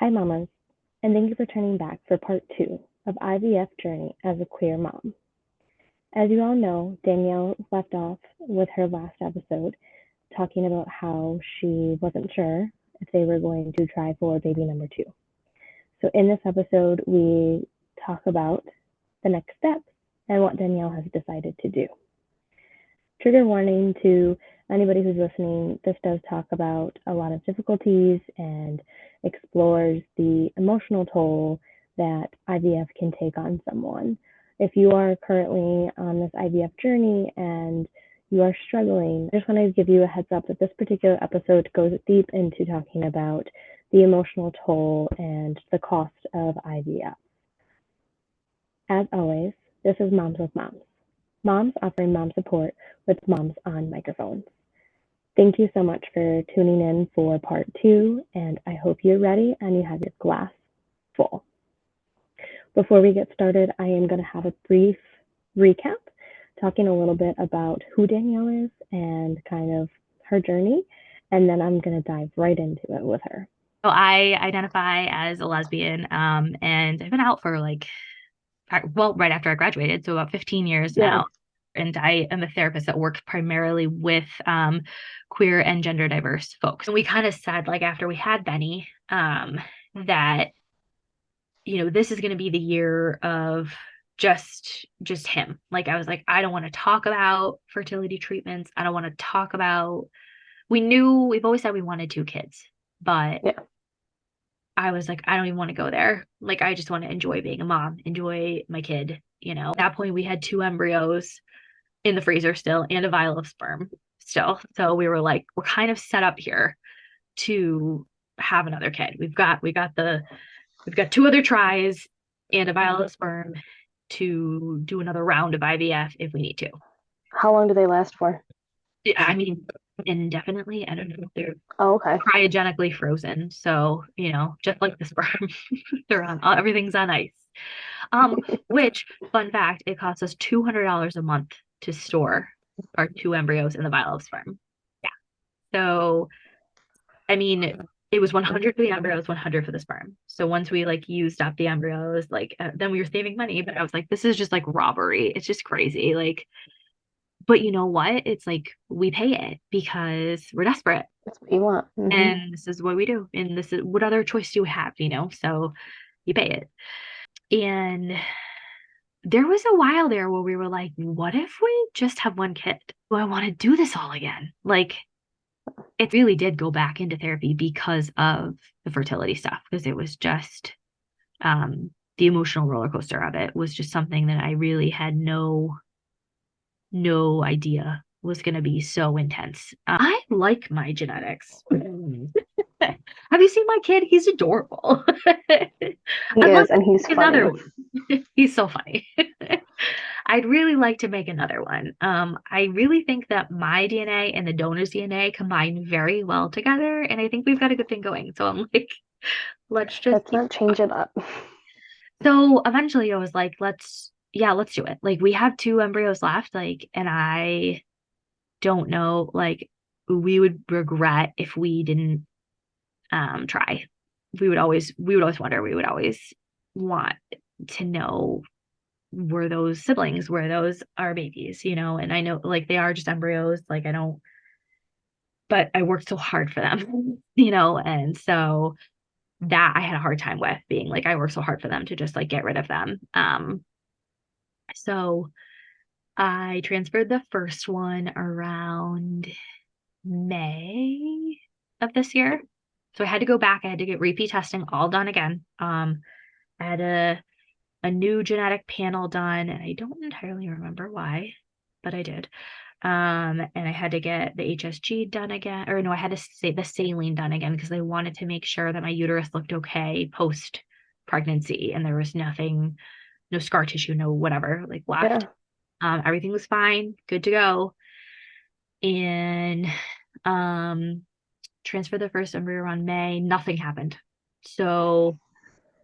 Hi, mamas, and thank you for turning back for part two of IVF Journey as a queer mom. As you all know, Danielle left off with her last episode talking about how she wasn't sure if they were going to try for baby number two. So, in this episode, we talk about the next steps and what Danielle has decided to do. Trigger warning to anybody who's listening, this does talk about a lot of difficulties and explores the emotional toll that IVF can take on someone. If you are currently on this IVF journey and you are struggling, I just want to give you a heads up that this particular episode goes deep into talking about the emotional toll and the cost of IVF. As always, this is Moms with Moms. Moms offering mom support with moms on microphones. Thank you so much for tuning in for part two, and I hope you're ready and you have your glass full. Before we get started, I am going to have a brief recap, talking a little bit about who Danielle is and kind of her journey, and then I'm going to dive right into it with her. So I identify as a lesbian, and I've been out for right after I graduated, so about 15 years now. And I am a therapist that works primarily with queer and gender diverse folks. And we kind of said, like, after we had Benny, that, this is going to be the year of just him. Like, I was like, I don't want to talk about fertility treatments. I don't want to talk about, we've always said we wanted two kids, but I was like, I don't even want to go there. Like, I just want to enjoy being a mom, enjoy my kid. At that point, we had two embryos in the freezer still and a vial of sperm still. So we were like, we're kind of set up here to have another kid. We've got two other tries and a vial of sperm to do another round of IVF if we need to. How long do they last for? I mean, indefinitely. I don't know. They're okay. Cryogenically frozen. So, just like the sperm, everything's on ice. Which, fun fact, it costs us $200 a month to store our two embryos in the vial of sperm. Yeah. So, I mean, it was 100 for the embryos, 100 for the sperm. So once we used up the embryos, then we were saving money. But I was like, this is just like robbery. It's just crazy. But you know what? It's like we pay it because we're desperate. That's what you want. Mm-hmm. And this is what we do. And this is what other choice do we have, So you pay it. And there was a while there where we were like, what if we just have one kid? Do I want to do this all again? It really did go back into therapy because of the fertility stuff, because it was just the emotional roller coaster of it was just something that I really had no idea was going to be so intense. I like my genetics. Have you seen my kid? He's adorable. Yes, and he's funny. He's so funny. I'd really like to make another one. I really think that my DNA and the donor's DNA combine very well together, and I think we've got a good thing going. So I'm like, let's not change it up. So eventually I was like, let's do it. We have two embryos left, and I don't know, we would regret if we didn't try. We would always wonder, we would always want to know, were those siblings, were those our babies, and I know they are just embryos, but I worked so hard for them, and so that I had a hard time with being I worked so hard for them to just get rid of them. So I transferred the first one around May of this year. So I had to go back. I had to get repeat testing all done again. I had a new genetic panel done, and I don't entirely remember why, but I did. And I had to get the HSG done again, or no, I had to say the saline done again because I wanted to make sure that my uterus looked okay post pregnancy and there was nothing, no scar tissue, no whatever left. Everything was fine, good to go. And transferred the first embryo around May. Nothing happened. So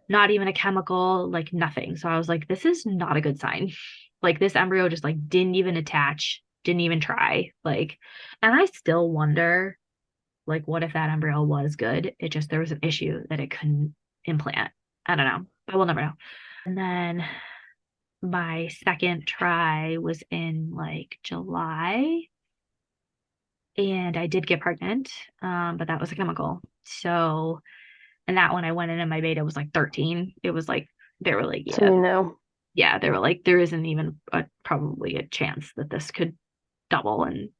not even a chemical, nothing. So I was like, this is not a good sign. This embryo just didn't even attach, didn't even try. And I still wonder, what if that embryo was good? There was an issue that it couldn't implant. I don't know. I will never know. And then my second try was in like July, and I did get pregnant, but that was a chemical. So, and that one I went in and my beta was like 13. It was like, they were like, So yeah, you know. yeah, they were like, there isn't even probably a chance that this could double and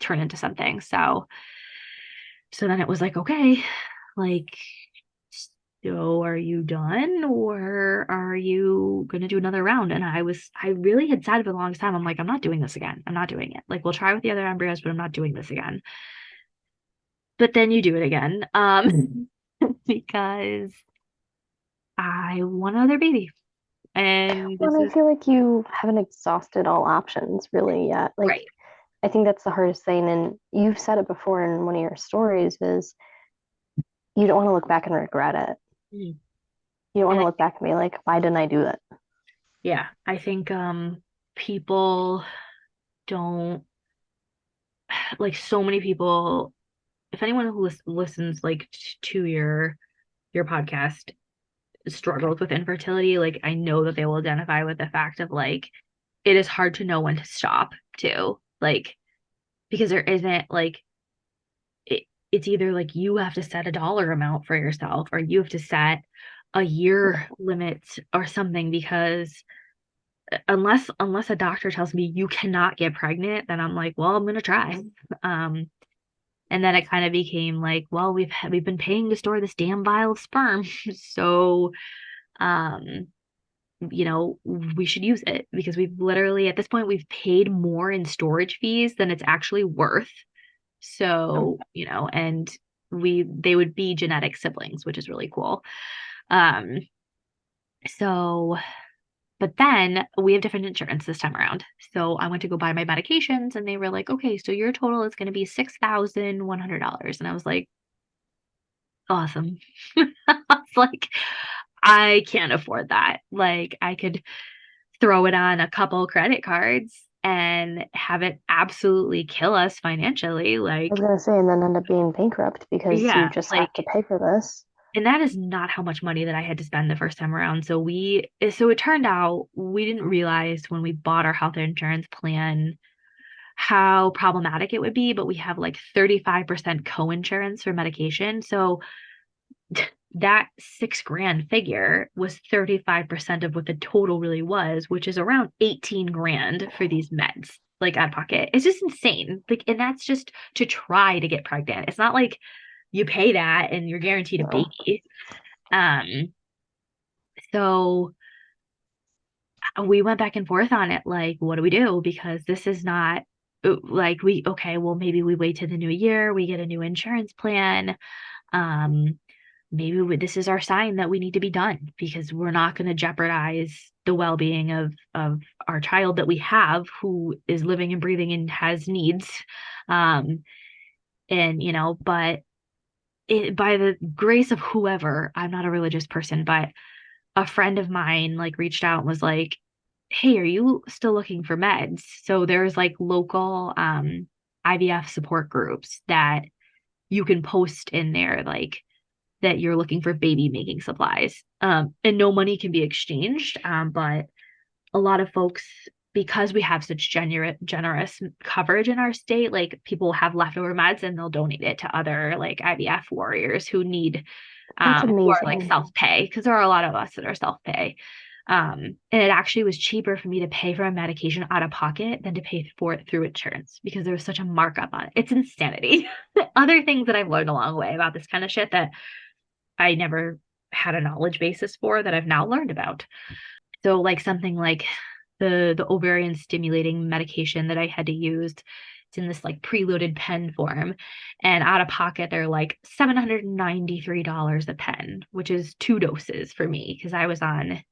turn into something. So then it was like, okay, like, so are you done or are you going to do another round? And I really had said for the longest time, I'm like, I'm not doing this again. I'm not doing it. Like, we'll try with the other embryos, but I'm not doing this again. But then you do it again, because I want another baby. And Well, this and I is feel like you haven't exhausted all options really yet. Like, right. I think that's the hardest thing. And you've said it before in one of your stories is you don't want to look back and regret it. Mhm. You don't want And to look back and be like, why didn't I do it? yeah, I think people don't, like, so many people, if anyone who listens like to your podcast struggles with infertility, like, I know that they will identify with the fact of like, it is hard to know when to stop too. Like, because there isn't like, it's either like you have to set a dollar amount for yourself or you have to set a year limit or something, because unless a doctor tells me you cannot get pregnant, then I'm like, well, I'm gonna try. Um, and then it kind of became like, well, we've been paying to store this damn vial of sperm, so um, we should use it, because we've literally at this point we've paid more in storage fees than it's actually worth. So, and they would be genetic siblings, which is really cool. Um, so But then we have different insurance this time around. So I went to go buy my medications and they were like, okay, so your total is going to be $6,100. And I was like, awesome. I was like, I can't afford that. Like, I could throw it on a couple credit cards and have it absolutely kill us financially. I was Like, gonna say, and then end up being bankrupt because you yeah, just like, have to pay for this. and that is not how much money that I had to spend the first time around. So it turned out we didn't realize when we bought our health insurance plan how problematic it would be, but we have like 35% co-insurance for medication. So that 6 grand figure was 35% of what the total really was, which is around 18 grand for these meds, like out of pocket. It's just insane. Like, and that's just to try to get pregnant. It's not like you pay that and you're guaranteed a No. baby. Um, so we went back and forth on it, like, what do we do? Because this is not like, okay, well, maybe we wait to the new year, we get a new insurance plan. Um, maybe this is our sign that we need to be done, because we're not going to jeopardize the well-being of our child that we have, who is living and breathing and has needs. Um, and but by the grace of whoever, I'm not a religious person, but a friend of mine like reached out and was like, hey, are you still looking for meds? So there's like local IVF support groups that you can post in there, like, that you're looking for baby making supplies. And no money can be exchanged. But a lot of folks, because we have such generous coverage in our state, like, people have leftover meds and they'll donate it to other like IVF warriors who need, That's who are like amazing. self-pay, because there are a lot of us that are self-pay. And it actually was cheaper for me to pay for a medication out of pocket than to pay for it through insurance, because there was such a markup on it. It's insanity. Other things that I've learned along the way about this kind of shit that I never had a knowledge basis for, that I've now learned about. So like something like the ovarian stimulating medication that I had to use, it's in this like preloaded pen form, and out of pocket they're like $793 a pen, which is 2 doses for me, because I was on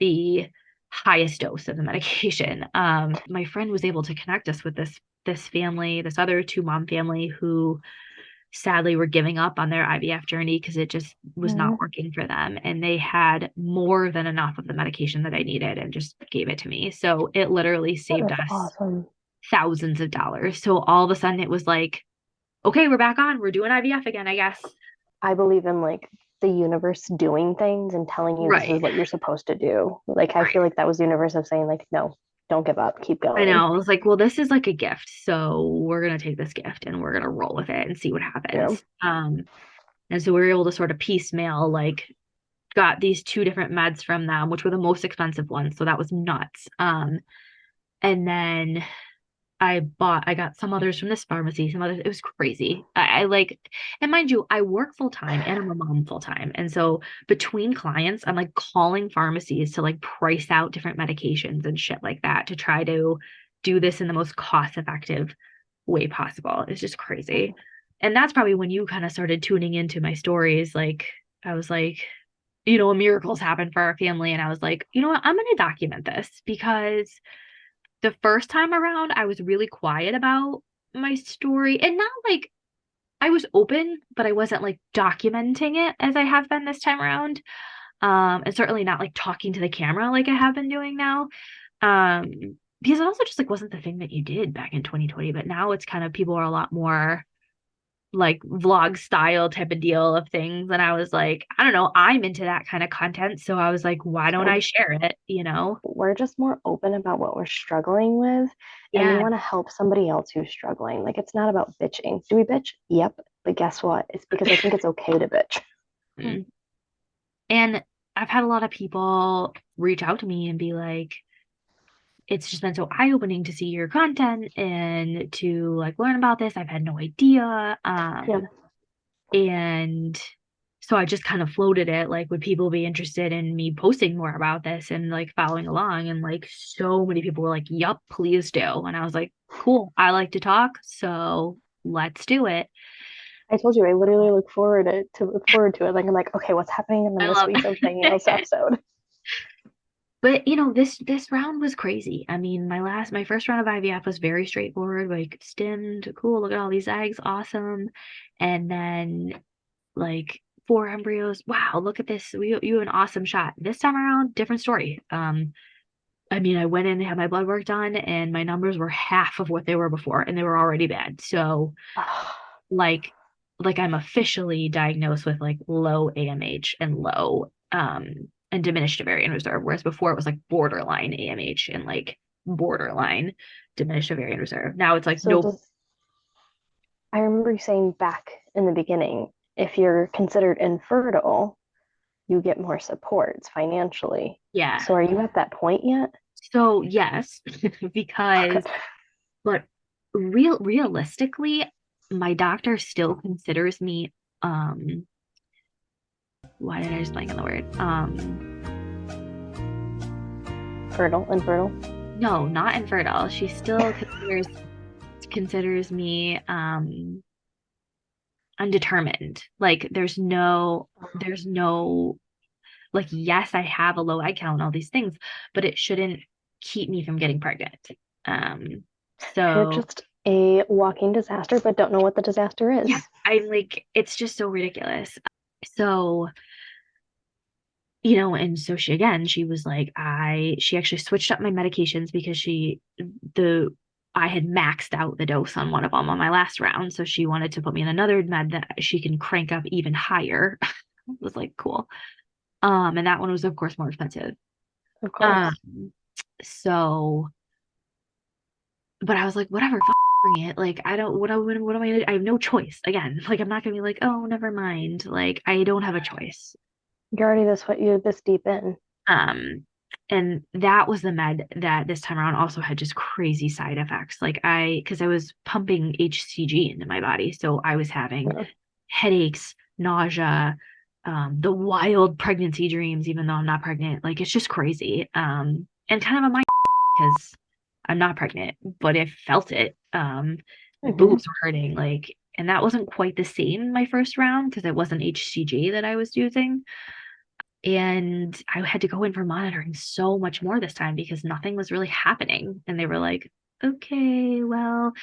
the highest dose of the medication. My friend was able to connect us with this family, this other 2 mom family, who sadly were giving up on their IVF journey because it just was not Mhm. working for them. And they had more than enough of the medication that I needed and just gave it to me. So it literally That saved is us awesome. thousands of dollars. So all of a sudden it was like, okay, we're back on. We're doing IVF again, I guess. I believe in like the universe doing things and telling you this is what you're supposed to do. Like, I feel like that was the universe of saying, like, no, don't give up, keep I going. know. I was like, well, this is like a gift. So we're gonna take this gift and we're gonna roll with it and see what happens. And so we were able to sort of piecemeal, like, got these two different meds from them, which were the most expensive ones. So that was nuts. And then I got some others from this pharmacy, some others. It was crazy. I like, and mind you, I work full time and I'm a mom full time. And so between clients, I'm like calling pharmacies to like price out different medications and shit like that to try to do this in the most cost effective way possible. It's just crazy. And that's probably when you kind of started tuning into my stories. Like, I was like, miracles happen for our family. And I was like, you know what? I'm going to document this because the first time around, I was really quiet about my story and not like I was open, but I wasn't like documenting it as I have been this time around. And certainly not like talking to the camera like I have been doing now. Because it also just like wasn't the thing that you did back in 2020, but now it's kind of people are a lot more like vlog style type of deal of things. And I was like, I don't know, I'm into that kind of content. So I was like, why don't I share it? We're just more open about what we're struggling with. And we want to help somebody else who's struggling. Like, it's not about bitching. Do we bitch? Yep. But guess what? It's because I think it's okay to bitch. And I've had a lot of people reach out to me and be like, it's just been so eye-opening to see your content and to like learn about this. I've had no idea. And so I just kind of floated it, like, would people be interested in me posting more about this and like following along? And like so many people were like, yup, please do. And I was like, cool, I like to talk, so let's do it. I told you, I literally look forward to it. Like, I'm like, okay, what's happening in this week of Danielle's episode? But this round was crazy. I mean, my first round of IVF was very straightforward, like stemmed, cool, look at all these eggs, awesome. And then like 4 embryos, wow, look at this. You have an awesome shot. This time around, different story. I mean, I went in and had my blood work done and my numbers were half of what they were before and they were already bad. So like I'm officially diagnosed with like low AMH and low and diminished ovarian reserve, whereas before it was like borderline AMH and like borderline diminished ovarian reserve. Now it's like I remember you saying back in the beginning, if you're considered infertile, you get more supports financially. Yeah. So are you at that point yet? So yes, because but realistically, my doctor still considers me why did I just blank on the word? Infertile? No, not infertile. She still considers me undetermined. Like there's no like, yes, I have a low egg count and all these things, but it shouldn't keep me from getting pregnant. So you're just a walking disaster, but don't know what the disaster is. Yeah, I'm like, it's just so ridiculous. So and so she was like, she actually switched up my medications because I had maxed out the dose on one of them on my last round. So she wanted to put me in another med that she can crank up even higher. It was like, cool. And that one was, of course, more expensive. Of course. So, but I was like, whatever, bring it. Like, I don't, what am I gonna do? I have no choice. Again, like, I'm not gonna be like, oh, never mind. Like, I don't have a choice. You're already this deep in. And that was the med that this time around also had just crazy side effects. Like because I was pumping HCG into my body. So I was having headaches, nausea, the wild pregnancy dreams, even though I'm not pregnant. Like, it's just crazy. And kind of a mind because I'm not pregnant, but I felt it. My boobs were hurting. Like, and that wasn't quite the same my first round because it wasn't HCG that I was using. And I had to go in for monitoring so much more this time because nothing was really happening. And they were like, okay, well,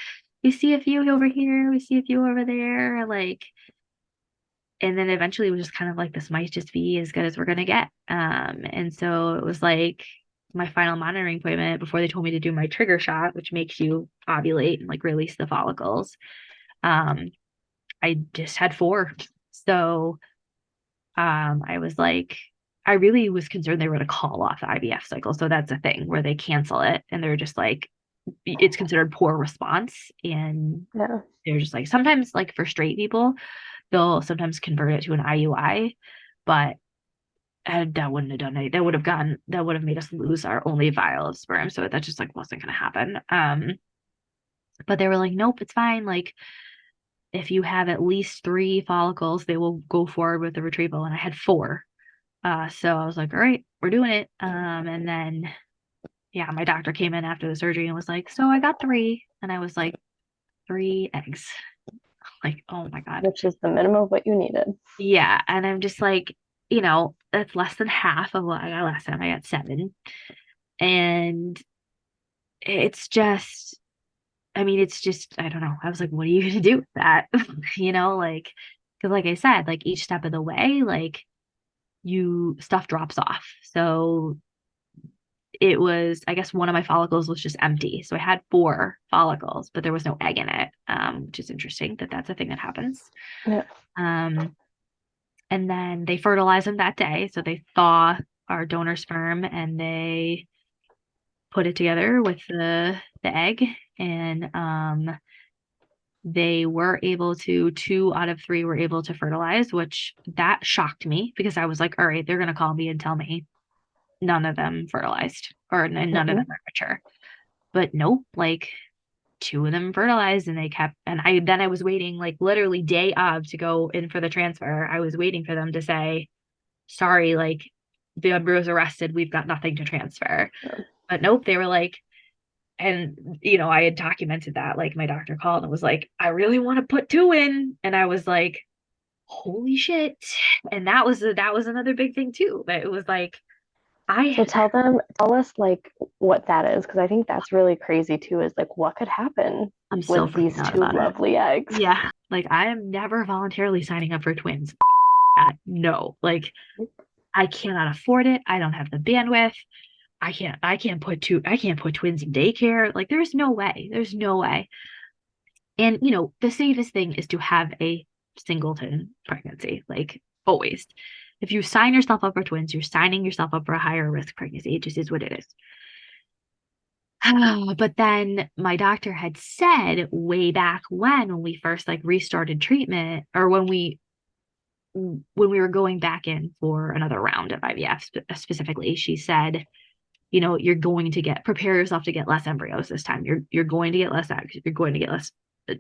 we see a few over here, we see a few over there. Like, and then eventually it was just kind of like, this might just be as good as we're going to get. And so it was like my final monitoring appointment before they told me to do my trigger shot, which makes you ovulate and like release the follicles. I just had 4. So I was like, I really was concerned they were going to call off the IVF cycle. So that's a thing where they cancel it and they're just like, it's considered poor response. And they're just like, sometimes like for straight people, they'll sometimes convert it to an IUI, but that wouldn't have done it. That would have made us lose our only vial of sperm. So that just like wasn't going to happen. But they were like, nope, it's fine. Like if you have at least 3 follicles, they will go forward with the retrieval. And I had 4. So I was like, all right, we're doing it. And then, yeah, my doctor came in after the surgery and was like, so I got 3. And I was like, 3 eggs. Like, oh my God. Which is the minimum of what you needed. Yeah. And I'm just like, you know, that's less than half of what I got last time. I got 7. And it's just, I mean, it's just, I don't know. I was like, what are you going to do with that? You know, like, because like I said, like each step of the way, like stuff drops off. So it was, I guess one of my follicles was just empty. So I had 4 follicles, but there was no egg in it, which is interesting that that's a thing that happens. Yeah. And then they fertilize them that day. So they thaw our donor sperm and they put it together with the egg. And they were able to, 2 out of 3 were able to fertilize, which that shocked me because I was like, all right, they're going to call me and tell me none of them fertilized or none of them are mature. But nope, like 2 of them fertilized and they kept, and I was waiting like literally day of to go in for the transfer. I was waiting for them to say, sorry, like the embryo's arrested. We've got nothing to transfer. But nope, they were like, and you know, I had documented that, like my doctor called and was like, I really want to put 2 in. And I was like, holy shit. And that was another big thing too. That it was like, So tell us like what that is, because I think that's really crazy too, is like what could happen with these 2 lovely eggs. Yeah. Like I am never voluntarily signing up for twins. No, like I cannot afford it. I don't have the bandwidth. I can't put twins in daycare. Like there's no way. There's no way. And you know, the safest thing is to have a singleton pregnancy, like always. If you sign yourself up for twins, you're signing yourself up for a higher risk pregnancy. It just is what it is. But then my doctor had said way back when we first like restarted treatment, or when we were going back in for another round of IVF specifically, she said, you know, you're going to prepare yourself to get less embryos this time. You're going to get less eggs. You're going to get less,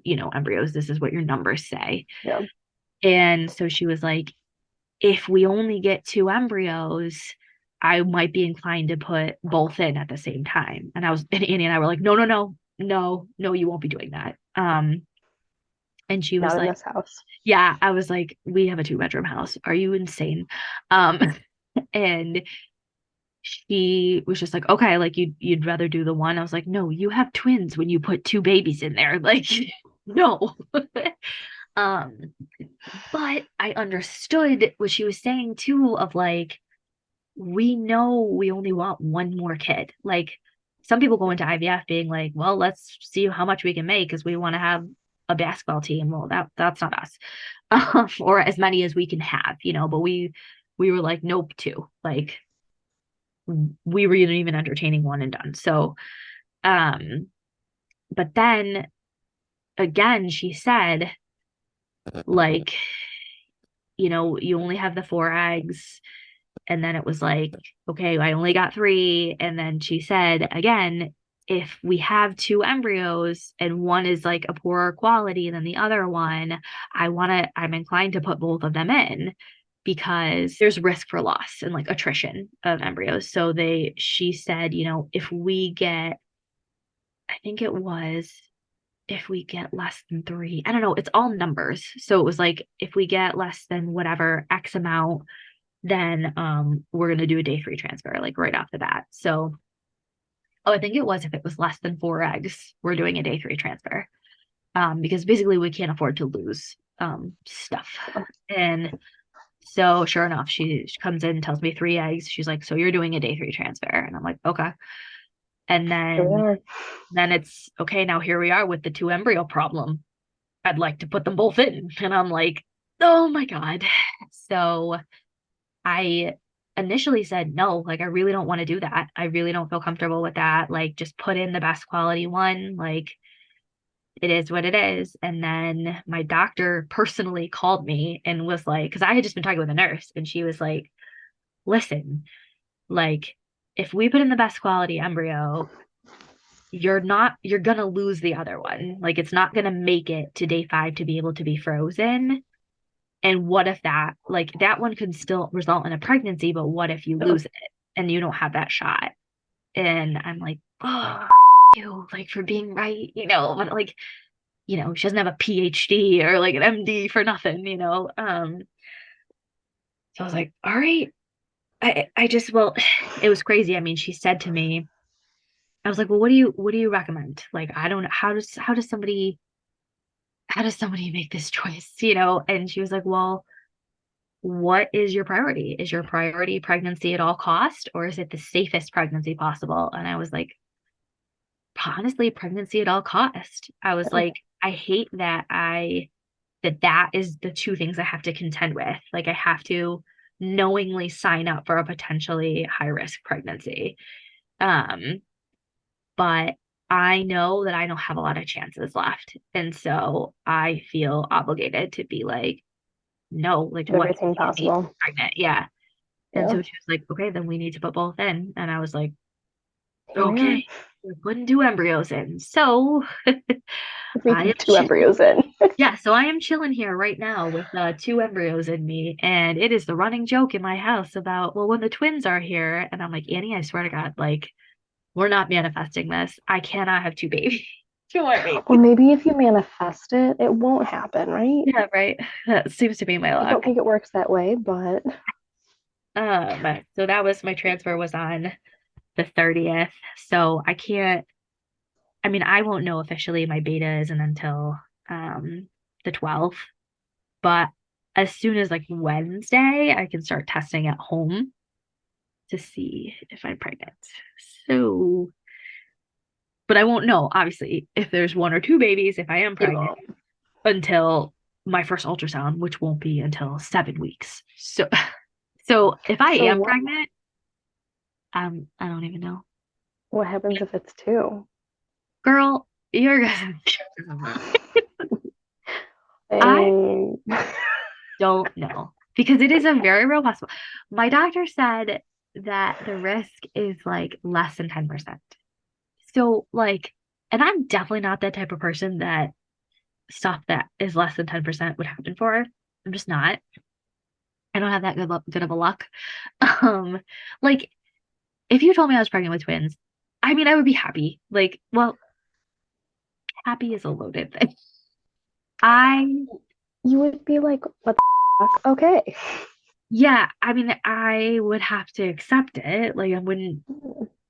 you know, embryos. This is what your numbers say. Yeah. And so she was like, if we only get 2 embryos, I might be inclined to put both in at the same time. And Annie and I were like, no, you won't be doing that. And she was Not like, in this house. Yeah, I was like, we have a 2-bedroom house. Are you insane? And she was just like, okay, like you'd rather do the one. I was like, no, you have twins when you put 2 babies in there. Like, no. But I understood what she was saying too, of like, we know we only want one more kid. Like some people go into IVF being like, well, let's see how much we can make because we want to have a basketball team. Well, that's not us. Or as many as we can have, you know, but we were like, nope, 2. Like we were even entertaining 1 and done. So but then again, she said, like, you know, you only have the 4 eggs. And then it was like, okay, I only got 3. And then she said, again, if we have 2 embryos and one is like a poorer quality than the other one, I'm inclined to put both of them in because there's risk for loss and like attrition of embryos. So she said, you know, if we get less than 3, I don't know, it's all numbers. So it was like, if we get less than whatever X amount, then we're going to do a day 3 transfer, like right off the bat. So, I think it was, if it was less than 4 eggs, we're doing a day 3 transfer. Because basically we can't afford to lose stuff. And so sure enough, she comes in and tells me 3 eggs. She's like, so you're doing a day 3 transfer. And I'm like, okay. And then it's okay. Now here we are with the 2 embryo problem. I'd like to put them both in. And I'm like, oh my God. So I initially said, no, like, I really don't want to do that. I really don't feel comfortable with that. Like, just put in the best quality one. Like, it is what it is. And then my doctor personally called me and was like, because I had just been talking with a nurse, and she was like, listen, like, if we put in the best quality embryo, you're gonna lose the other one. Like, it's not gonna make it to day 5 to be able to be frozen. And what if that one could still result in a pregnancy, but what if you lose it and you don't have that shot? And I'm like, oh, you, like, for being right, but like, she doesn't have a PhD or like an MD for nothing. So I was like, all right. Well, it was crazy. I mean, she said to me, I was like, well, what do you recommend? Like, I don't know, how does somebody make this choice? And she was like, well, what is your priority? Is your priority pregnancy at all cost, or is it the safest pregnancy possible? And I was like, honestly, pregnancy at all cost. I was like, I hate that is the two things I have to contend with. Like, I have to knowingly sign up for a potentially high risk pregnancy. But I know that I don't have a lot of chances left. And so I feel obligated to be like, no, like, what everything possible. Pregnant. Yeah. And so she was like, okay, then we need to put both in. And I was like, okay, we're putting 2 embryos in. So I have 2 embryos in. Yeah, so I am chilling here right now with 2 embryos in me. And it is the running joke in my house about, well, when the twins are here. And I'm like, Annie, I swear to God, like, we're not manifesting this. I cannot have 2 babies. 2 more babies. Well, maybe if you manifest it, it won't happen, right? Yeah, right. That seems to be my luck. I don't think it works that way, but so that was my transfer was on the 30th. So I won't know officially my beta isn't until the 12th. But as soon as like Wednesday, I can start testing at home to see if I'm pregnant. So, but I won't know, obviously, if there's 1 or 2 babies, if I am pregnant, until my first ultrasound, which won't be until 7 weeks. So if I am pregnant, I don't even know. What happens if it's 2? Girl, you're gonna. I don't know, because it is a very real possible. My doctor said that the risk is like less than 10%. So like, and I'm definitely not that type of person that stuff that is less than 10% would happen for. I'm just not. I don't have that good of a luck. Like, if you told me I was pregnant with twins, I mean, I would be happy. Like, well, happy is a loaded thing. You would be like, what the fuck? Okay. Yeah, I mean, I would have to accept it. Like, I wouldn't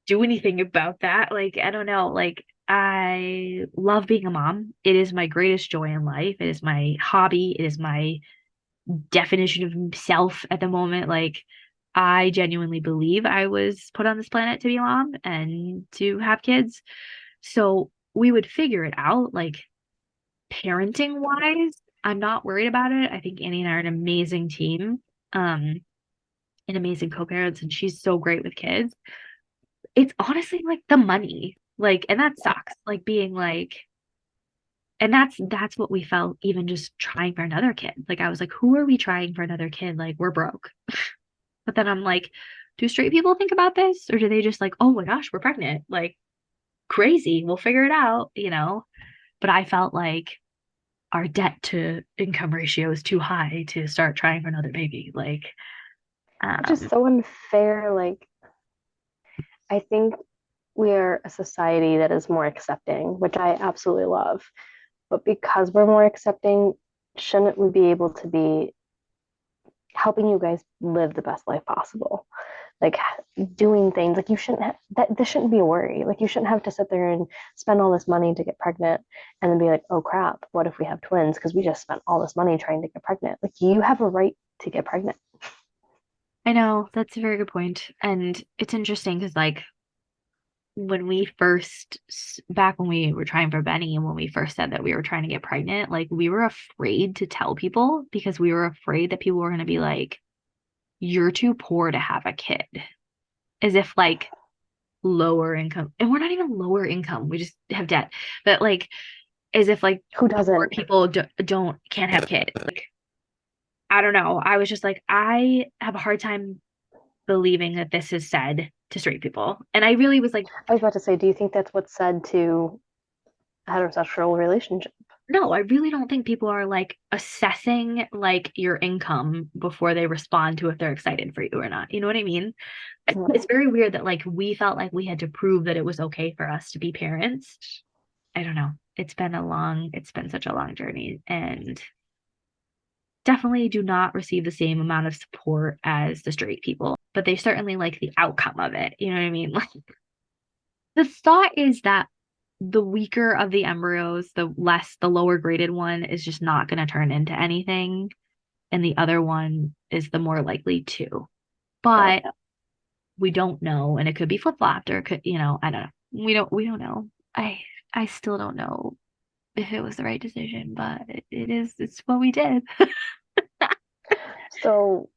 do anything about that. Like, I don't know. Like, I love being a mom. It is my greatest joy in life. It is my hobby. It is my definition of self at the moment. Like, I genuinely believe I was put on this planet to be a mom and to have kids. So we would figure it out. Like, parenting wise, I'm not worried about it. I think Annie and I are an amazing team, and amazing co-parents, and she's so great with kids. It's honestly like the money, like, and that sucks. Like, being like, and that's what we felt even just trying for another kid. Like, I was like, who are we trying for another kid? Like, we're broke. But then I'm like, do straight people think about this, or do they just like, oh my gosh, we're pregnant? Like, crazy. We'll figure it out, But I felt like our debt to income ratio is too high to start trying for another baby. Like, it's just so unfair. Like, I think we are a society that is more accepting, which I absolutely love. But because we're more accepting, shouldn't we be able to be helping you guys live the best life possible? Like, doing things like you shouldn't have that. This shouldn't be a worry. Like, you shouldn't have to sit there and spend all this money to get pregnant and then be like, oh crap, what if we have twins? Because we just spent all this money trying to get pregnant. Like, you have a right to get pregnant. I know, that's a very good point. And it's interesting because, like, back when we were trying for Benny, and when we first said that we were trying to get pregnant, like, we were afraid to tell people because we were afraid that people were going to be like, you're too poor to have a kid, as if like lower income, and we're not even lower income, we just have debt, but like as if like who doesn't? People can't have kids. Like, I don't know. I was just like, I have a hard time believing that this is said to straight people. And I really was like, I was about to say, do you think that's what's said to a heterosexual relationship? no, I really don't think people are like assessing like your income before they respond to if they're excited for you or not. You know what I mean? It's very weird that like we felt like we had to prove that it was okay for us to be parents. I don't know. It's been such a long journey, and definitely do not receive the same amount of support as the straight people, but they certainly like the outcome of it. You know what I mean? Like, the thought is that the weaker of the embryos, the lower graded one is just not going to turn into anything, and the other one is the more likely to. But we don't know, and it could be flip-flopped, or it could, I don't know. We don't know. I still don't know if it was the right decision, but it's what we did. So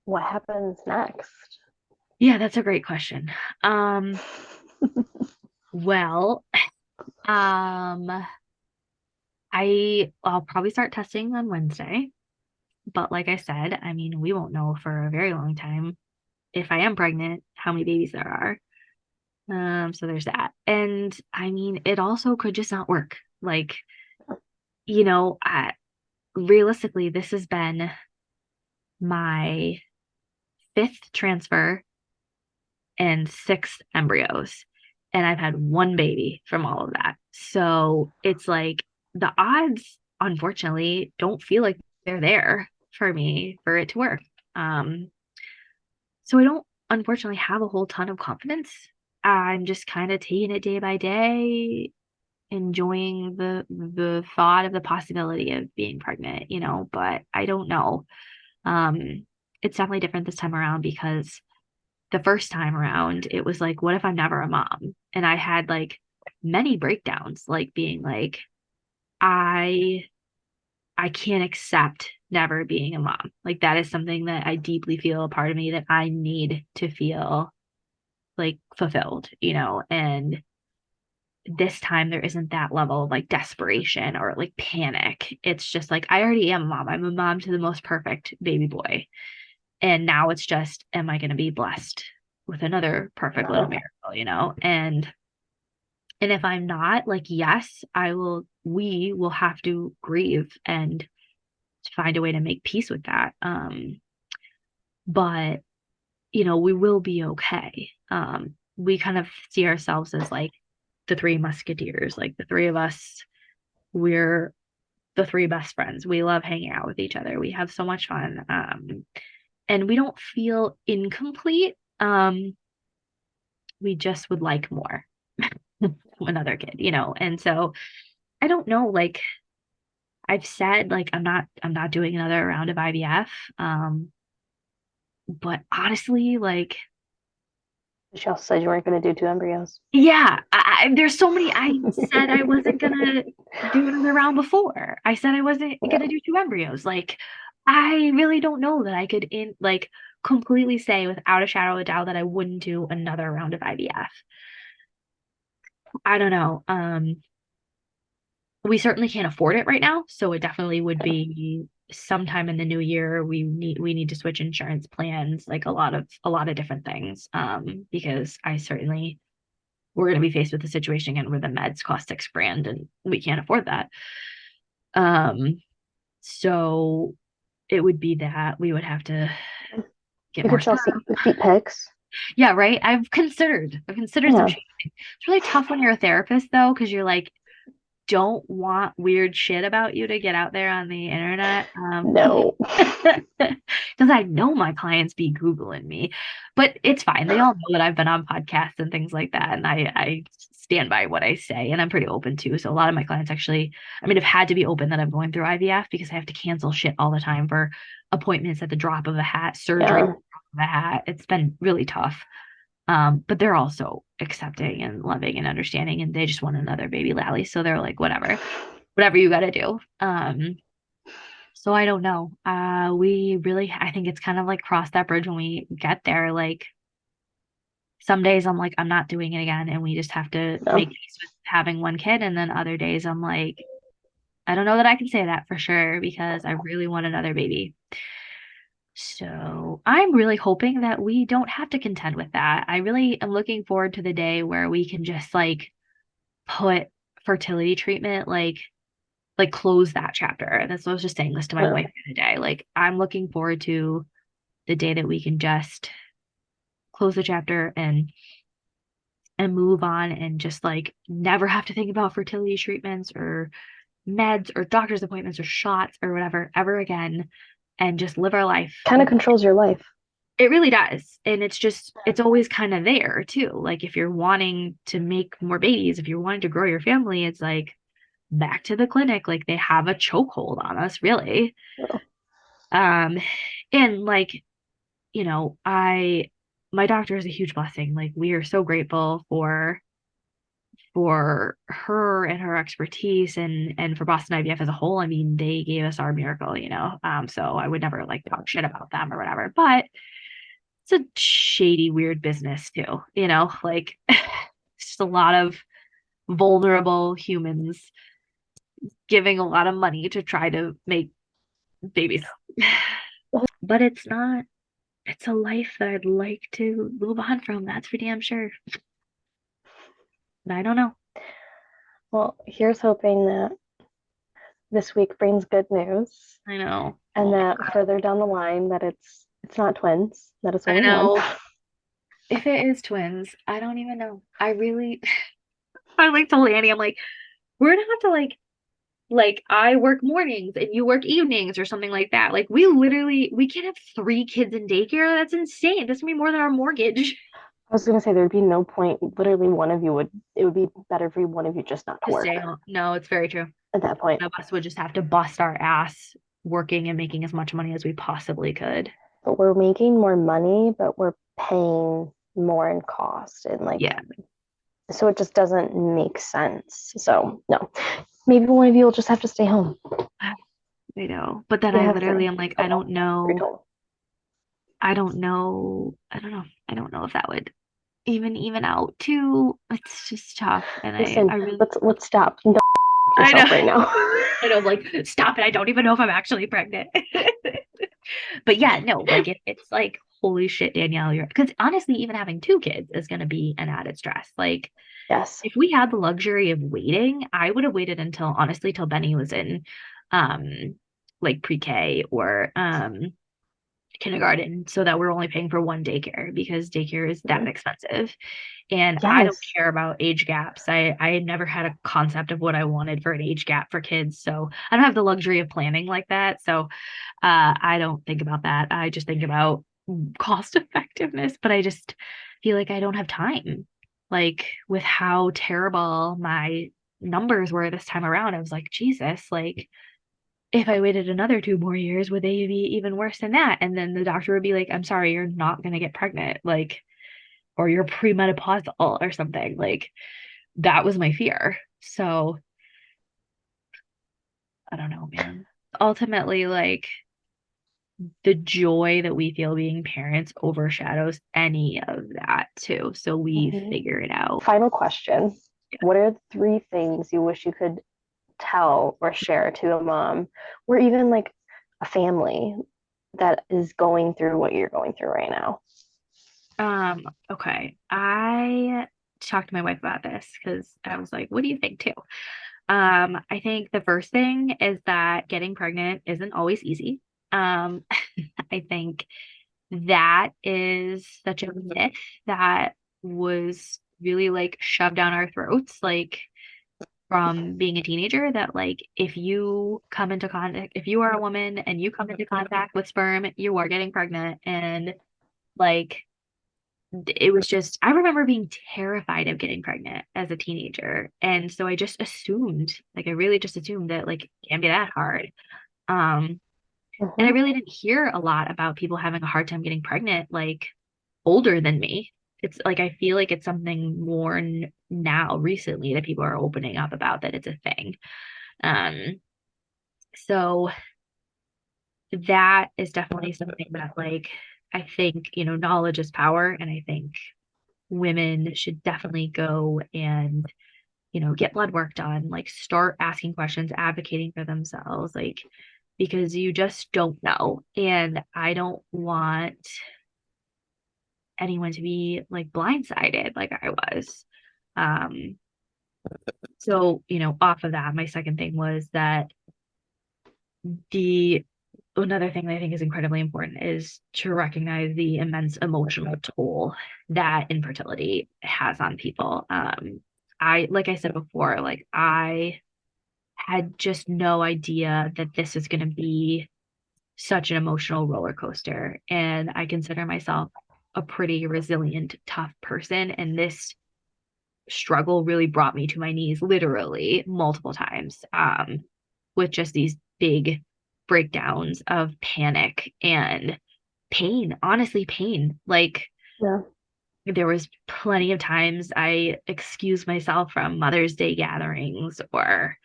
what happens next? Yeah, that's a great question. Well, I'll probably start testing on Wednesday, but like I said, I mean, we won't know for a very long time if I am pregnant, how many babies there are. So there's that. And I mean, it also could just not work. Like, realistically, this has been my 5th transfer and 6 embryos, and I've had 1 baby from all of that. So it's like the odds, unfortunately, don't feel like they're there for me for it to work. So I don't unfortunately have a whole ton of confidence. I'm just kind of taking it day by day, enjoying the thought of the possibility of being pregnant, but I don't know. It's definitely different this time around, because the first time around, it was like, what if I'm never a mom? And I had like many breakdowns, like being like, I can't accept never being a mom. Like, that is something that I deeply feel a part of me that I need to feel like fulfilled, and this time there isn't that level of like desperation or like panic. It's just like, I already am a mom. I'm a mom to the most perfect baby boy. And now it's just, am I going to be blessed with another perfect little miracle, and if I'm not, like, yes, we will have to grieve and find a way to make peace with that. But we will be okay. We kind of see ourselves as like the 3 musketeers, like the 3 of us, we're the 3 best friends. We love hanging out with each other. We have so much fun. And we don't feel incomplete. We just would like more. Another kid, and so I don't know, like I've said, like I'm not doing another round of IVF. But honestly, like, She also said you weren't going to do 2 embryos. yeah, there's so many. I said I wasn't gonna do another round before. I said I wasn't gonna do 2 embryos. Like, I really don't know that I could completely say without a shadow of a doubt that I wouldn't do another round of IVF. I don't know. We certainly can't afford it right now, so it definitely would be sometime in the new year. We need to switch insurance plans, like a lot of different things. Because we're going to be faced with a situation again where the meds cost $6,000 and we can't afford that. So it would be that we would have to get more stuff. Feet pics. Yeah, right. I've considered some changing. It's really tough when you're a therapist though, because you're like, don't want weird shit about you to get out there on the internet. No. Because I know my clients be Googling me, but it's fine. They all know that I've been on podcasts and things like that. And I stand by what I say, and I'm pretty open too. So a lot of my clients actually, have had to be open that I'm going through IVF because I have to cancel shit all the time for appointments at the drop of a hat, surgery at the drop of a hat. It's been really tough. But they're also accepting and loving and understanding, and they just want another baby Lally. So they're like, whatever you got to do. So I don't know. I think it's kind of like cross that bridge when we get there. Like some days I'm like, I'm not doing it again. And we just have to make peace with having one kid. And then other days I'm like, I don't know that I can say that for sure because I really want another baby. So I'm really hoping that we don't have to contend with that. I really am looking forward to the day where we can just like put fertility treatment, like close that chapter. That's what I was just saying this to my wife the other day. Like I'm looking forward to the day that we can just close the chapter and move on and just like never have to think about fertility treatments or meds or doctor's appointments or shots or whatever ever again and just live our life. Kind of controls your life. It really does. And it's always kind of there too. Like if you're wanting to make more babies, if you're wanting to grow your family, it's like back to the clinic. Like they have a chokehold on us, really. And like, you know, my doctor is a huge blessing. Like we are so grateful for her and her expertise and for Boston IVF as a whole. I mean, they gave us our miracle, you know. So I would never like talk shit about them or whatever. But it's a shady, weird business too, you know, like it's just a lot of vulnerable humans giving a lot of money to try to make babies. But it's not, it's a life that I'd like to move on from. That's for damn sure. But I don't know. Well, here's hoping that this week brings good news. I know. And that further down the line that it's not twins, that it's only one. If it is twins, I don't even know. I like told Annie, I'm like, we're gonna have to like I work mornings and you work evenings or something like that. Like we can't have 3 kids in daycare. That's insane. That's gonna be more than our mortgage. I was gonna say there'd be no point. Literally, it would be better for one of you just not to work. No, it's very true. At that point, one of us would just have to bust our ass working and making as much money as we possibly could. But we're making more money, but we're paying more in cost and like so it just doesn't make sense. So no, maybe one of you will just have to stay home. I know, but then I literally am like, I don't know. I don't know if that would even out too. It's just tough. And listen, I really let's stop. Don't yourself right now. I know, like stop it. I don't even know if I'm actually pregnant. But yeah, no, like it's like holy shit, Danielle, because honestly, even having 2 kids is going to be an added stress. Like, yes, if we had the luxury of waiting, I would have waited until Benny was in, like pre-K or kindergarten, so that we're only paying for one daycare because daycare is that expensive. And I don't care about age gaps. I never had a concept of what I wanted for an age gap for kids, so I don't have the luxury of planning like that. So I don't think about that. I just think about cost effectiveness, but I just feel like I don't have time. Like with how terrible my numbers were this time around, I was like, Jesus, like if I waited another 2 more years, would they be even worse than that? And then the doctor would be like, I'm sorry, you're not going to get pregnant. Like, or you're premenopausal or something. Like, that was my fear. So, I don't know, man. Ultimately, like, the joy that we feel being parents overshadows any of that, too. So, we figure it out. Final question. Yeah. What are the 3 things you wish you could tell or share to a mom or even like a family that is going through what you're going through right now? Okay. I talked to my wife about this because I was like, what do you think too? I think the first thing is that getting pregnant isn't always easy. I think that is such a myth that was really like shoved down our throats, like from being a teenager, that like if you come into contact, if you are a woman and you come into contact with sperm, you are getting pregnant. And like it was just, I remember being terrified of getting pregnant as a teenager. And so I just assumed, like I really just assumed that like it can't be that hard. And I really didn't hear a lot about people having a hard time getting pregnant like older than me. It's like I feel like it's something more now recently that people are opening up about, that it's a thing. So that is definitely something that, like, I think, knowledge is power. And I think women should definitely go and, get blood work done, like start asking questions, advocating for themselves, like, because you just don't know. And I don't want anyone to be like blindsided like I was. So, off of that, my second thing was that another thing that I think is incredibly important is to recognize the immense emotional toll that infertility has on people. Like I said before, like I had just no idea that this is going to be such an emotional roller coaster. And I consider myself a pretty resilient, tough person. And this struggle really brought me to my knees literally multiple times, with just these big breakdowns of panic and pain, honestly, pain. Like, Yeah. there was plenty of times I excused myself from Mother's Day gatherings or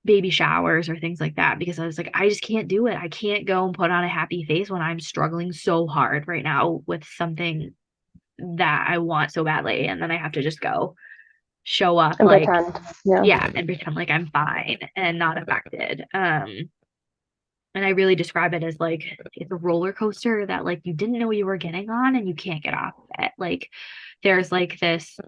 baby showers or things like that because I was like, I just can't do it. I can't go and put on a happy face when I'm struggling so hard right now with something that I want so badly. And then I have to just go show up And like, pretend. yeah, and pretend like I'm fine and not affected. And I really describe it as like it's a roller coaster that like you didn't know you were getting on and you can't get off of it. Like there's like this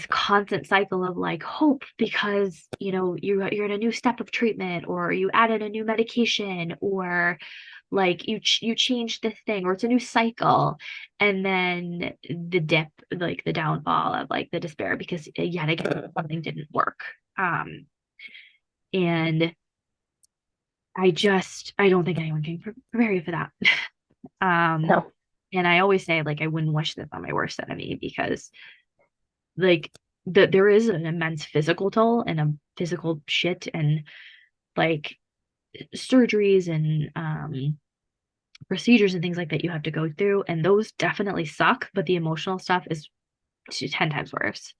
constant cycle of like hope because you're in a new step of treatment or you added a new medication or like you change this thing or it's a new cycle, and then the dip, like the downfall of like the despair because yet again something didn't work. And I don't think anyone can prepare you for that. No. And I always say like I wouldn't wish this on my worst enemy because like there is an immense physical toll and a physical shit and like surgeries and procedures and things like that you have to go through, and those definitely suck, but the emotional stuff is 10 times worse.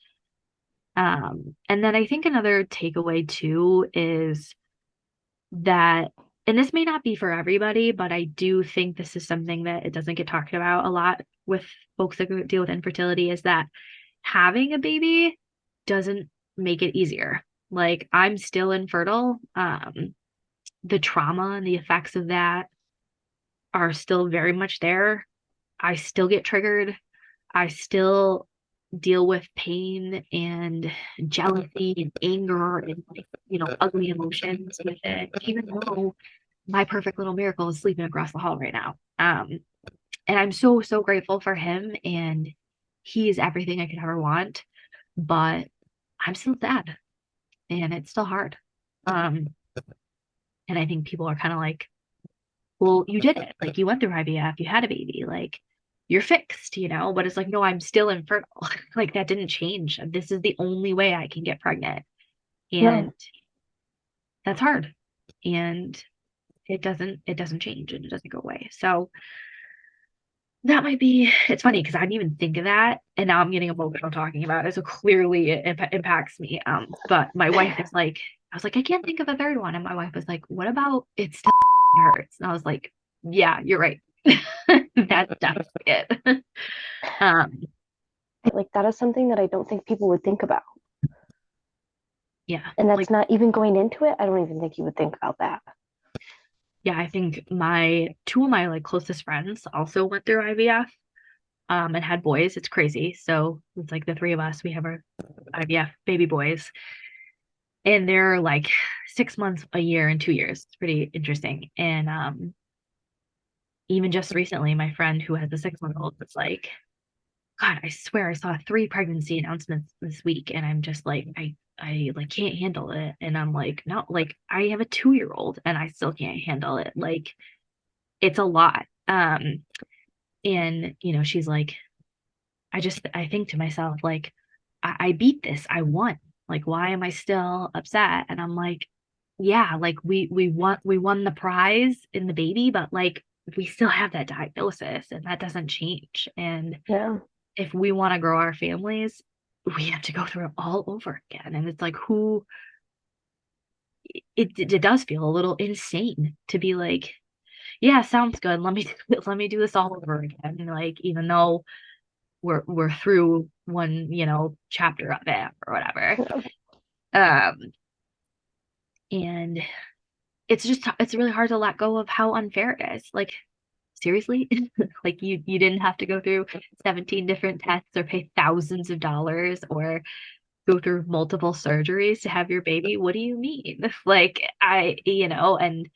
And then I think another takeaway too is that, and this may not be for everybody, but I do think this is something that it doesn't get talked about a lot with folks that deal with infertility, is that having a baby doesn't make it easier. Like I'm still infertile. The trauma and the effects of that are still very much there. I still get triggered. I still deal with pain and jealousy and anger and like, ugly emotions with it, even though my perfect little miracle is sleeping across the hall right now. And I'm so, so grateful for him, and he is everything I could ever want, but I'm still sad and it's still hard. And I think people are kind of like, well, you did it. Like you went through IVF, you had a baby, like you're fixed, but it's like, no, I'm still infertile. Like that didn't change. This is the only way I can get pregnant. And that's hard. And it doesn't change and it doesn't go away. So that might be, it's funny because I didn't even think of that. And now I'm getting emotional talking about it. So clearly it impacts me. But my wife is like, I was like, I can't think of a third one. And my wife was like, what about it still hurts? And I was like, yeah, you're right. That's definitely it. Like that is something that I don't think people would think about. Yeah. And that's like, not even going into it. I don't even think you would think about that. Yeah, I think two of my like closest friends also went through IVF and had boys. It's crazy. So it's like the three of us, we have our IVF baby boys. And they're like 6 months, a year, and 2 years. It's pretty interesting. And even just recently, my friend who has a 6-month-old was like, God, I swear I saw 3 pregnancy announcements this week. And I'm just like, I like can't handle it. And I'm like, no, like I have a 2-year-old and I still can't handle it. Like it's a lot. And she's like, I think to myself, like, I beat this. I won. Like, why am I still upset? And I'm like, yeah, like we won the prize in the baby, but like we still have that diagnosis and that doesn't change. And if we want to grow our families, we have to go through it all over again. And it's like it does feel a little insane to be like, yeah, sounds good. Let me do this all over again. Like, even though we're through one, chapter of it or whatever. Um, and it's really hard to let go of how unfair it is. Like, seriously? Like, you didn't have to go through 17 different tests or pay thousands of dollars or go through multiple surgeries to have your baby. What do you mean? Like, and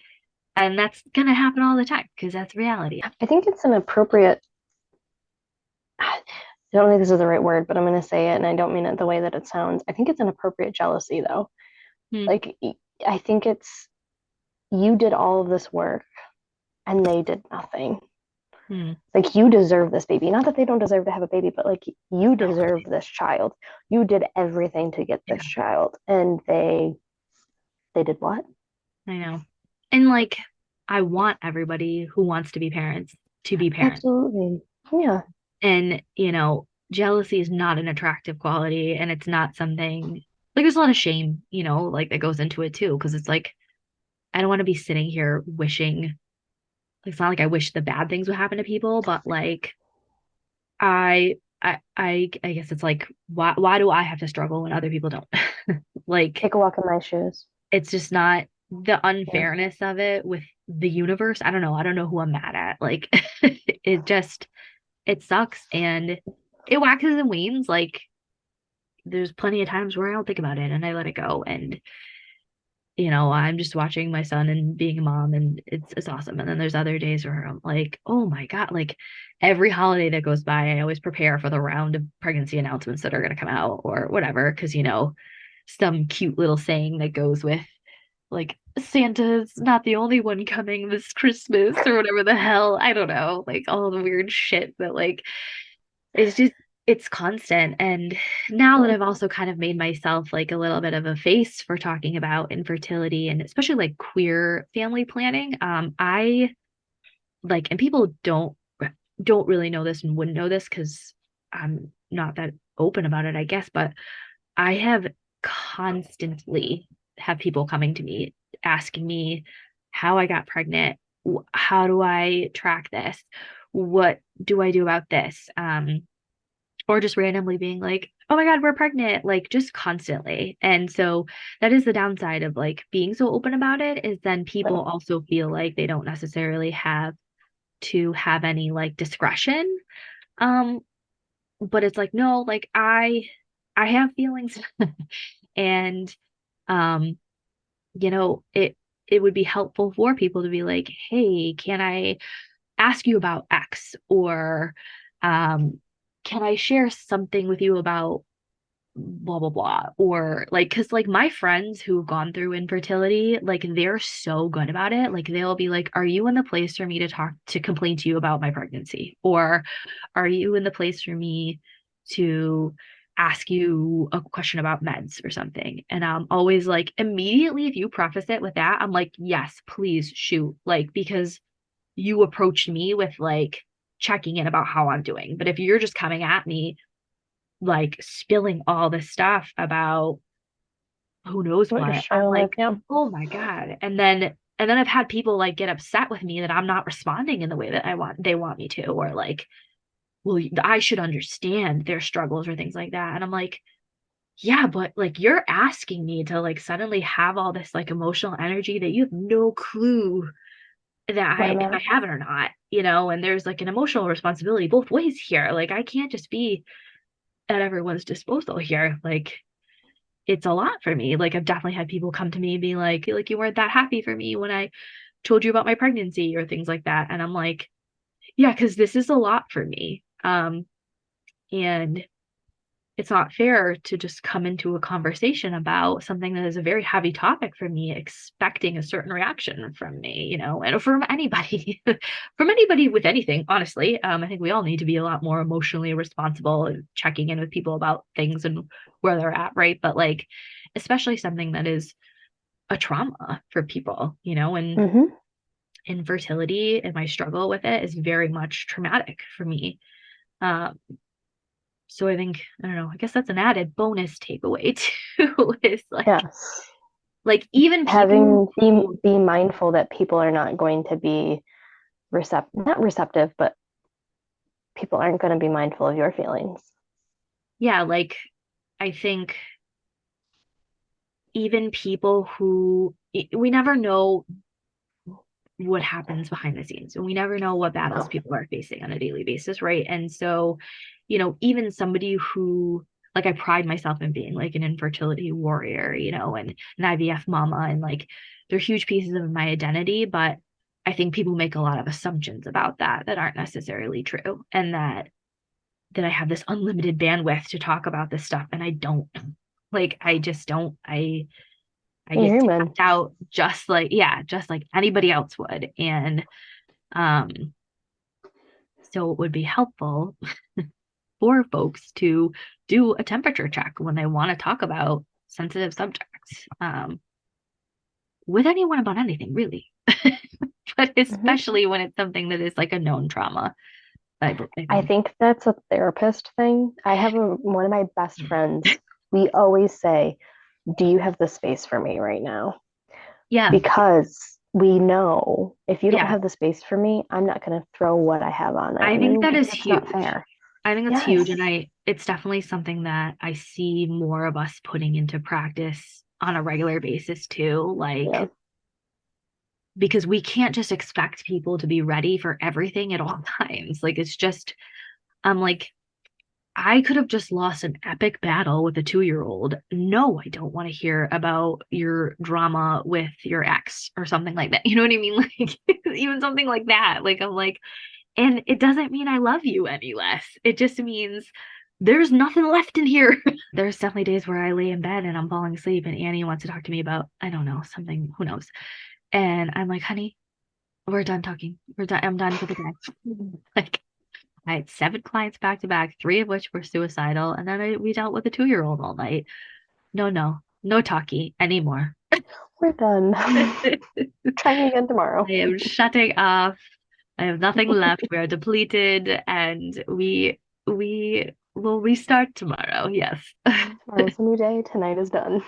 that's gonna happen all the time because that's reality. I think it's an appropriate, I don't think this is the right word, but I'm going to say it and I don't mean it the way that it sounds. I think it's an appropriate jealousy though. Hmm. Like, I think it's, you did all of this work and they did nothing. Hmm. Like, you deserve this baby. Not that they don't deserve to have a baby, but like, you No. deserve this child. You did everything to get this Yeah, child. And they did what? I know. And like, I want everybody who wants to be parents to be parents. Absolutely. Yeah. And, jealousy is not an attractive quality, and it's not something like, there's a lot of shame, like, that goes into it too, because it's like, I don't want to be sitting here wishing, like, it's not like I wish the bad things would happen to people, but like, I guess it's like, why do I have to struggle when other people don't? Like, Take a walk in my shoes. it's just not the Yeah. unfairness of it with the universe. I don't know. I don't know who I'm mad at. Like, it sucks, and it waxes and wanes. Like, there's plenty of times where I don't think about it and I let it go. And, I'm just watching my son and being a mom, and it's awesome. And then there's other days where I'm like, oh my God, like, every holiday that goes by, I always prepare for the round of pregnancy announcements that are going to come out or whatever. Cause, some cute little saying that goes with, like, Santa's not the only one coming this Christmas or whatever the hell. I don't know. Like, all the weird shit that, like, it's just, it's constant. And now that I've also kind of made myself like a little bit of a face for talking about infertility and especially like queer family planning, I like, and people don't really know this and wouldn't know this because I'm not that open about it, I guess, but I have constantly have people coming to me asking me how I got pregnant, how do I track this, what do I do about this, or just randomly being like, oh my God, we're pregnant, like, just constantly. And so that is the downside of like being so open about it, is then people also feel like they don't necessarily have to have any like discretion. Um, but it's like, no, like, I have feelings. And um, it would be helpful for people to be like, hey, can I ask you about X? Or um, can I share something with you about blah blah blah? Or like, because like my friends who've gone through infertility, like, they're so good about it. Like, they'll be like, are you in the place for me to complain to you about my pregnancy? Or are you in the place for me to ask you a question about meds or something? And I'm always like, immediately, if you preface it with that, I'm like, yes, please shoot. Like, because you approached me with like checking in about how I'm doing. But if you're just coming at me like spilling all this stuff about who knows What you're what, I'm struggling with, like, yeah. oh my God. And then I've had people like get upset with me that I'm not responding in the way that they want me to, or like, well, I should understand their struggles or things like that. And I'm like, yeah, but like, you're asking me to like suddenly have all this like emotional energy that you have no clue that if I have it or not, and there's like an emotional responsibility both ways here. Like, I can't just be at everyone's disposal here. Like, it's a lot for me. Like, I've definitely had people come to me and be like, you weren't that happy for me when I told you about my pregnancy or things like that. And I'm like, yeah, because this is a lot for me. And it's not fair to just come into a conversation about something that is a very heavy topic for me, expecting a certain reaction from me, and from anybody, from anybody with anything, honestly. I think we all need to be a lot more emotionally responsible and checking in with people about things and where they're at, right? But like, especially something that is a trauma for people, and infertility and my struggle with it is very much traumatic for me. Um, so I think, I don't know, I guess that's an added bonus takeaway too, is like, Yes. like, even people Having who, be mindful that people are not going to be not receptive, but people aren't going to be mindful of your feelings. Yeah, like I think even people who we never know what happens behind the scenes, and we never know what battles people are facing on a daily basis, right? And so, even somebody who, like, I pride myself in being like an infertility warrior, and an IVF mama, and like they're huge pieces of my identity, but I think people make a lot of assumptions about that aren't necessarily true, and that I have this unlimited bandwidth to talk about this stuff, and I don't. Like, I just don't. I get tapped out just like anybody else would. And so it would be helpful for folks to do a temperature check when they want to talk about sensitive subjects, with anyone about anything, really. But especially when it's something that is like a known trauma. I think that's a therapist thing. I have one of my best friends. We always say, do you have the space for me right now? Yeah. Because we know if you don't have the space for me, I'm not going to throw what I have on it. I think that is huge. Not fair. I think that's huge. And it's definitely something that I see more of us putting into practice on a regular basis too. Like, because we can't just expect people to be ready for everything at all times. Like, it's just, I'm like, I could have just lost an epic battle with a 2-year-old. No, I don't want to hear about your drama with your ex or something like that. You know what I mean? Like, even something like that. Like, I'm like, and it doesn't mean I love you any less. It just means there's nothing left in here. There's definitely days where I lay in bed and I'm falling asleep and Annie wants to talk to me about, I don't know, something, who knows. And I'm like, honey, we're done talking. We're done. I'm done for the day. Like, I had 7 clients back to back, 3 of which were suicidal. And then we dealt with a 2-year-old all night. No talkie anymore. We're done. Trying again tomorrow. I am shutting off. I have nothing left. We are depleted, and we will restart tomorrow. Yes. Tomorrow's a new day. Tonight is done.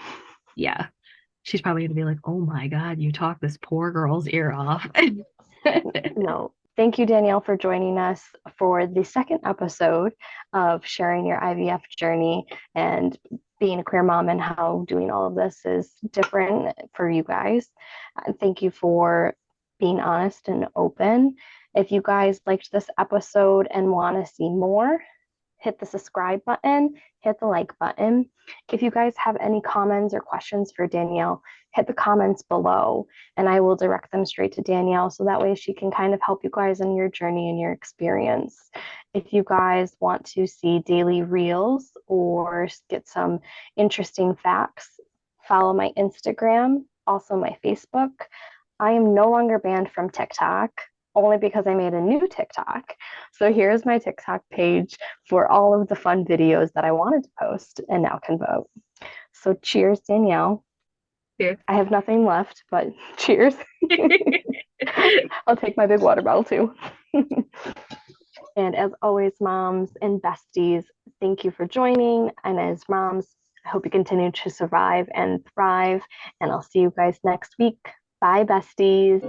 Yeah. She's probably gonna be like, oh my God, you talked this poor girl's ear off. No. Thank you, Danielle, for joining us for the second episode of sharing your IVF journey and being a queer mom and how doing all of this is different for you guys. Thank you for being honest and open. If you guys liked this episode and want to see more, hit the subscribe button, hit the like button. If you guys have any comments or questions for Danielle, hit the comments below and I will direct them straight to Danielle so that way she can kind of help you guys in your journey and your experience. If you guys want to see daily reels or get some interesting facts, follow my Instagram, also my Facebook. I am no longer banned from TikTok, only because I made a new TikTok. So here's my TikTok page for all of the fun videos that I wanted to post and now can vote. So cheers, Danielle. Cheers. I have nothing left, but cheers. I'll take my big water bottle too. And as always, moms and besties, thank you for joining. And as moms, I hope you continue to survive and thrive. And I'll see you guys next week. Bye, besties.